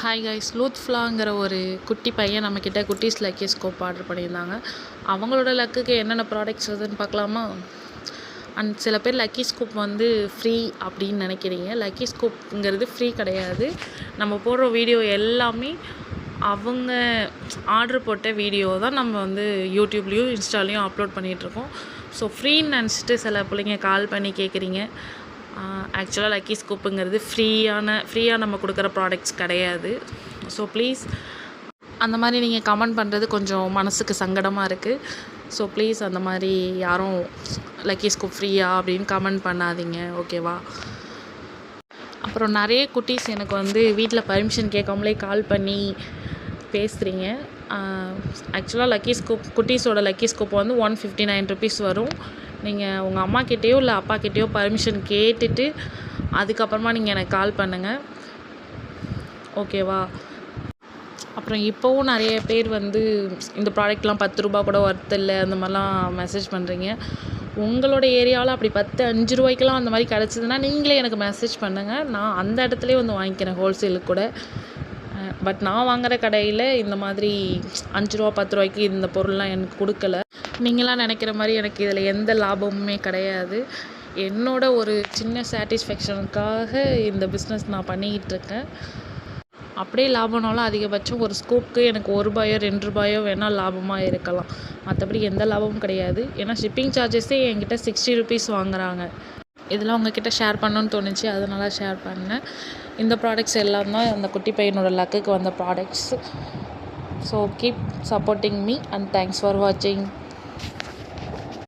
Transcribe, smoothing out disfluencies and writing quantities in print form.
Hi guys, லூத்ஃப்லாங்கிற ஒரு குட்டி பையன் நம்மக்கிட்ட குட்டீஸ் லக்கி ஸ்கோப் ஆர்டர் பண்ணியிருந்தாங்க. அவங்களோட லக்குக்கு என்னென்ன ப்ராடக்ட்ஸ் வருதுன்னு பார்க்கலாமா? அண்ட் சில பேர் லக்கி ஸ்கோப் வந்து ஃப்ரீ அப்படின்னு நினைக்கிறீங்க. லக்கி ஸ்கோப்புங்கிறது ஃப்ரீ கிடையாது. நம்ம போடுற வீடியோ எல்லாமே அவங்க ஆர்டர் போட்ட வீடியோ தான் நம்ம வந்து யூடியூப்லேயும் இன்ஸ்டாலேயும் அப்லோட் பண்ணிகிட்ருக்கோம். ஸோ ஃப்ரீன்னு நினச்சிட்டு சில பிள்ளைங்க கால் பண்ணி கேட்குறீங்க. ஆக்சுவலாக லக்கி ஸ்கூப்புங்கிறது ஃப்ரீயாக நம்ம கொடுக்குற ப்ராடக்ட்ஸ் கிடையாது. ஸோ ப்ளீஸ் அந்த மாதிரி நீங்கள் கமெண்ட் பண்ணுறது கொஞ்சம் மனசுக்கு சங்கடமாக இருக்குது. ஸோ ப்ளீஸ் அந்த மாதிரி யாரும் லக்கி ஸ்கூப் ஃப்ரீயா அப்படின்னு கமெண்ட் பண்ணாதீங்க, ஓகேவா? அப்புறம் நிறைய குட்டீஸ் எனக்கு வந்து வீட்டில் பர்மிஷன் கேட்காமலே கால் பண்ணி பேசுகிறீங்க. ஆக்சுவலாக லக்கி ஸ்கூப் குட்டீஸோட லக்கி ஸ்கூப் வந்து 159 ருபீஸ் வரும். நீங்கள் உங்கள் அம்மாக்கிட்டேயோ இல்லை அப்பாக்கிட்டேயோ பர்மிஷன் கேட்டுட்டு அதுக்கப்புறமா நீங்கள் எனக்கு கால் பண்ணுங்கள், ஓகேவா? அப்புறம் இப்போவும் நிறைய பேர் வந்து இந்த ப்ராடக்ட்லாம் 10 ரூபா கூட ஒர்த் இல்லை அந்த மாதிரிலாம் மெசேஜ் பண்ணுறீங்க. உங்களோட ஏரியாவில் அப்படி 5 ரூபாய்க்கெலாம் அந்த மாதிரி கிடச்சிதுன்னா நீங்களே எனக்கு மெசேஜ் பண்ணுங்கள். நான் அந்த இடத்துலேயே வந்து வாங்கிக்கிறேன் ஹோல்சேலுக்கு கூட. பட் நான் வாங்குகிற கடையில் இந்த மாதிரி 5 ரூபா 10 ரூபாய்க்கு இந்த பொருள்லாம் எனக்கு கொடுக்கல. நீங்களாம் நினைக்கிற மாதிரி எனக்கு இதில் எந்த லாபமுமே கிடையாது. என்னோட ஒரு சின்ன சாட்டிஸ்ஃபேக்ஷனுக்காக இந்த பிஸ்னஸ் நான் பண்ணிக்கிட்டுருக்கேன். அப்படியே லாபம்னாலும் அதிகபட்சம் ஒரு ஸ்கூப்புக்கு எனக்கு ₹1 ₹2 வேணால் லாபமாக இருக்கலாம். மற்றபடி எந்த லாபமும் கிடையாது. ஏன்னா ஷிப்பிங் சார்ஜஸே என்கிட்ட 60 ருபீஸ் வாங்குகிறாங்க. இதெல்லாம் உங்ககிட்ட ஷேர் பண்ணணுன்னு தோணுச்சு, அதனால ஷேர் பண்ணேன். இந்த ப்ராடக்ட்ஸ் எல்லாம் தான் அந்த குட்டி பையனோட லக்குக்கு வந்த products. So keep supporting me and thanks for வாட்சிங்.